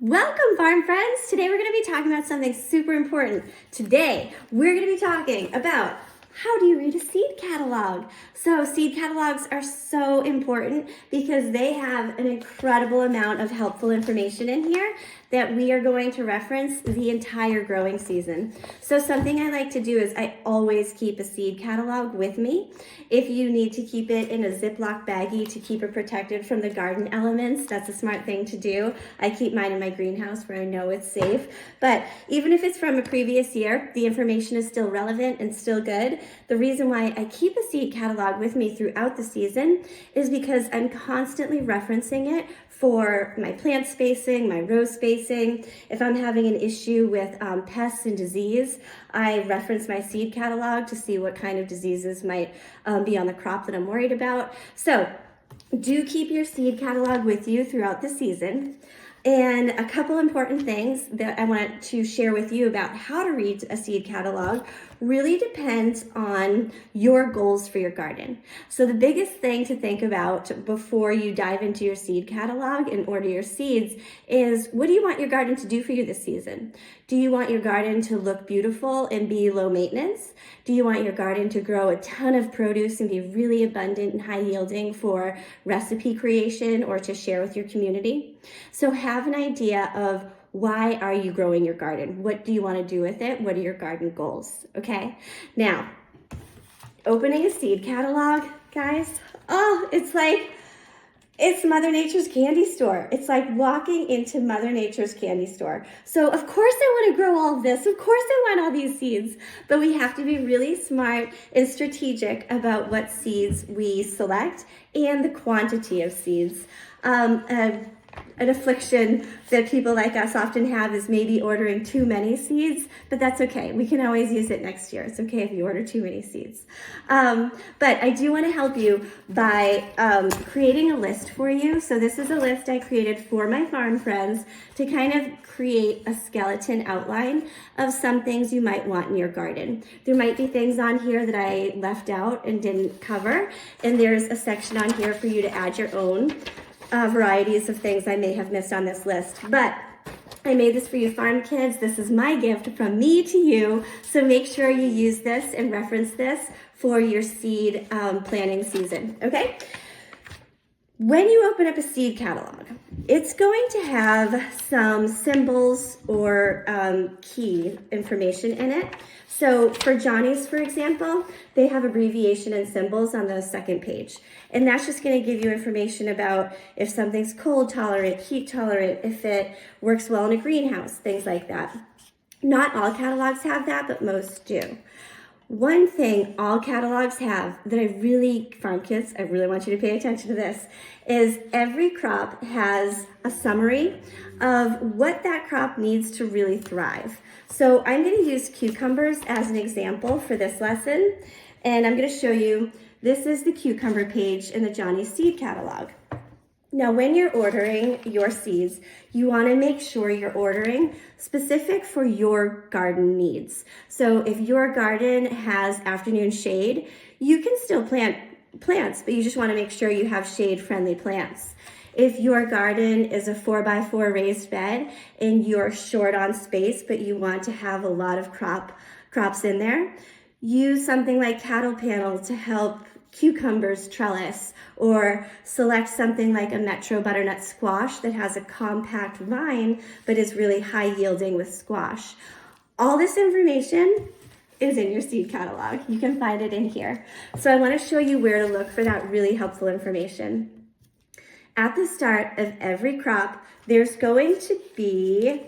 Welcome, farm friends. Today we're going to be talking about something super important. Today we're going to be talking about how do you read a seed catalog? So seed catalogs are so important because they have an incredible amount of helpful information in here that we are going to reference the entire growing season. So something I like to do is I always keep a seed catalog with me. If you need to keep it in a Ziploc baggie to keep it protected from the garden elements, that's a smart thing to do. I keep mine in my greenhouse where I know it's safe. But even if it's from a previous year, the information is still relevant and still good. The reason why I keep a seed catalog with me throughout the season is because I'm constantly referencing it for my plant spacing, my row spacing. If I'm having an issue with pests and disease, I reference my seed catalog to see what kind of diseases might be on the crop that I'm worried about. So do keep your seed catalog with you throughout the season. And a couple important things that I want to share with you about how to read a seed catalog really depends on your goals for your garden. So the biggest thing to think about before you dive into your seed catalog and order your seeds is, what do you want your garden to do for you this season? Do you want your garden to look beautiful and be low maintenance? Do you want your garden to grow a ton of produce and be really abundant and high yielding for recipe creation or to share with your community? So have an idea of, why are you growing your garden? What do you want to do with it? What are your garden goals? Okay. Now, opening a seed catalog, guys, it's Mother Nature's candy store. It's like walking into Mother Nature's candy store. So of course I want to grow all of this. Of course I want all these seeds, but we have to be really smart and strategic about what seeds we select and the quantity of seeds. An affliction that people like us often have is maybe ordering too many seeds, but that's okay. We can always use it next year. It's okay if you order too many seeds. But I do want to help you by creating a list for you. So this is a list I created for my farm friends to kind of create a skeleton outline of some things you might want in your garden. There might be things on here that I left out and didn't cover, and there's a section on here for you to add your own varieties of things I may have missed on this list. But I made this for you farm kids. This is my gift from me to you. So make sure you use this and reference this for your seed planting season, okay? When you open up a seed catalog, it's going to have some symbols or key information in it. So for Johnny's, for example, they have abbreviation and symbols on the second page. And that's just going to give you information about if something's cold tolerant, heat tolerant, if it works well in a greenhouse, things like that. Not all catalogs have that, but most do. One thing all catalogs have that farm kids, I really want you to pay attention to this, is every crop has a summary of what that crop needs to really thrive. So I'm going to use cucumbers as an example for this lesson, and I'm going to show you, this is the cucumber page in the Johnny Seed Catalog. Now, when you're ordering your seeds, you want to make sure you're ordering specific for your garden needs. So if your garden has afternoon shade, you can still plant plants, but you just want to make sure you have shade-friendly plants. If your garden is a 4x4 raised bed and you're short on space, but you want to have a lot of crops in there, use something like cattle panel to help cucumbers trellis, or select something like a Metro butternut squash that has a compact vine but is really high yielding with squash. All this information is in your seed catalog. You can find it in here. So I want to show you where to look for that really helpful information. At the start of every crop, there's going to be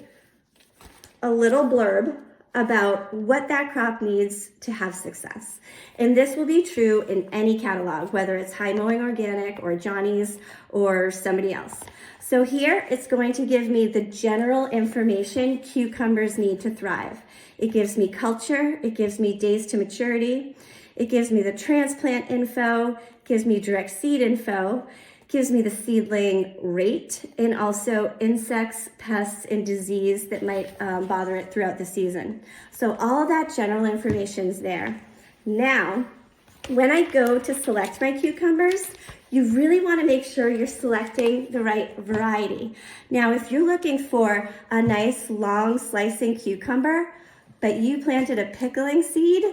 a little blurb about what that crop needs to have success. And this will be true in any catalog, whether it's High Mowing Organic or Johnny's or somebody else. So here it's going to give me the general information cucumbers need to thrive. It gives me culture, it gives me days to maturity, it gives me the transplant info, it gives me direct seed info, gives me the seedling rate, and also insects, pests, and disease that might bother it throughout the season. So all of that general information is there. Now, when I go to select my cucumbers, you really want to make sure you're selecting the right variety. Now, if you're looking for a nice long slicing cucumber, but you planted a pickling seed,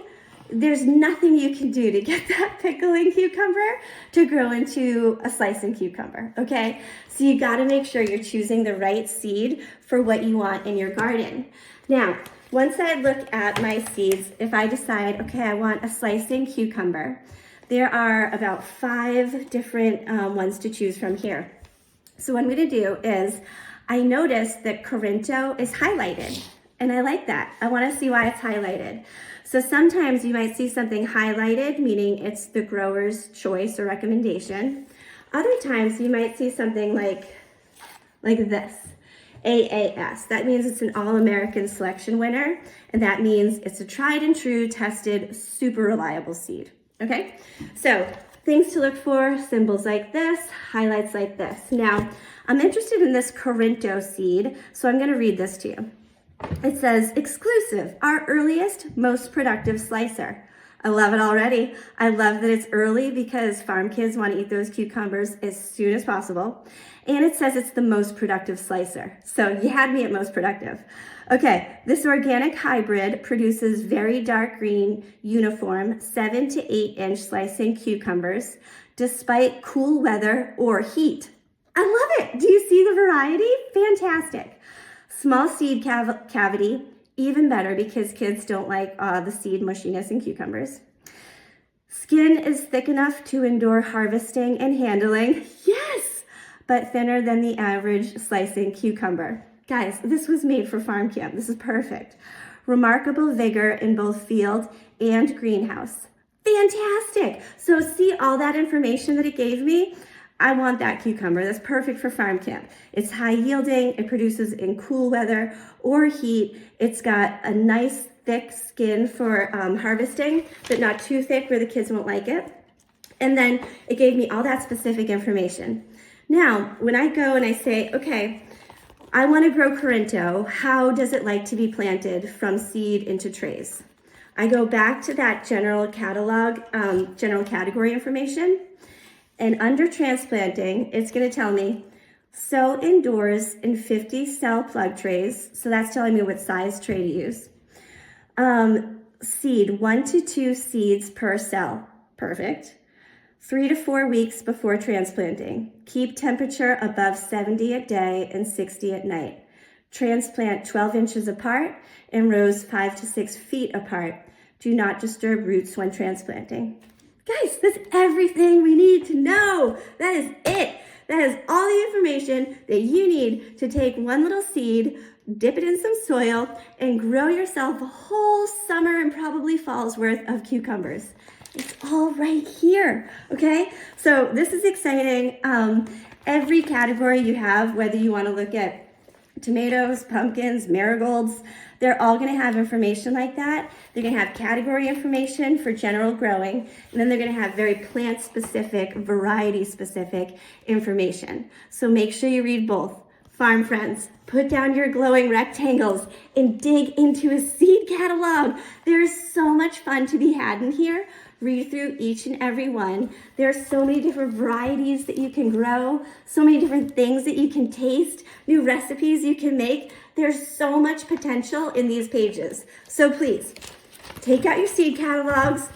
there's nothing you can do to get that pickling cucumber to grow into a slicing cucumber, okay? So you gotta make sure you're choosing the right seed for what you want in your garden. Now, once I look at my seeds, if I decide, okay, I want a slicing cucumber, there are about 5 different ones to choose from here. So what I'm gonna do is, I noticed that Corinto is highlighted, and I like that. I wanna see why it's highlighted. So sometimes you might see something highlighted, meaning it's the grower's choice or recommendation. Other times you might see something like this, AAS. That means it's an All-American Selection winner, and that means it's a tried and true, tested, super reliable seed, okay? So things to look for, symbols like this, highlights like this. Now, I'm interested in this Corinto seed, so I'm gonna read this to you. It says, exclusive, our earliest, most productive slicer. I love it already. I love that it's early because farm kids want to eat those cucumbers as soon as possible. And it says it's the most productive slicer. So you had me at most productive. Okay, this organic hybrid produces very dark green, uniform, 7 to 8 inch slicing cucumbers despite cool weather or heat. I love it. Do you see the variety? Fantastic. Small seed cavity, even better because kids don't like the seed mushiness in cucumbers. Skin is thick enough to endure harvesting and handling. Yes, but thinner than the average slicing cucumber. Guys, this was made for farm camp. This is perfect. Remarkable vigor in both field and greenhouse. Fantastic. So see all that information that it gave me? I want that cucumber. That's perfect for farm camp. It's high yielding. It produces in cool weather or heat. It's got a nice thick skin for harvesting, but not too thick where the kids won't like it. And then it gave me all that specific information. Now, when I go and I say, okay, I want to grow Corinto, how does it like to be planted from seed into trays? I go back to that general catalog, general category information. And under transplanting, it's going to tell me, sow indoors in 50 cell plug trays. So that's telling me what size tray to use. Seed 1 to 2 seeds per cell. Perfect. 3 to 4 weeks before transplanting. Keep temperature above 70 at day and 60 at night. Transplant 12 inches apart in rows 5 to 6 feet apart. Do not disturb roots when transplanting. Guys, that's everything we need to know. That is it. That is all the information that you need to take one little seed, dip it in some soil, and grow yourself a whole summer and probably fall's worth of cucumbers. It's all right here, okay? So this is exciting. Every category you have, whether you want to look at tomatoes, pumpkins, marigolds, they're all going to have information like that. They're going to have category information for general growing, and then they're going to have very plant-specific, variety-specific information. So make sure you read both. Farm friends, put down your glowing rectangles and dig into a seed catalog. There's so much fun to be had in here. Read through each and every one. There are so many different varieties that you can grow, so many different things that you can taste, new recipes you can make. There's so much potential in these pages. So please, take out your seed catalogs,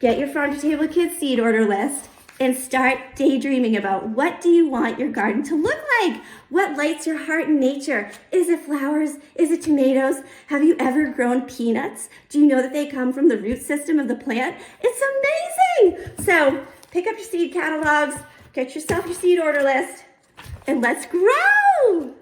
get your Farm to Table Kids seed order list, and start daydreaming about what do you want your garden to look like? What lights your heart in nature? Is it flowers? Is it tomatoes? Have you ever grown peanuts? Do you know that they come from the root system of the plant? It's amazing! So pick up your seed catalogs, get yourself your seed order list, and let's grow!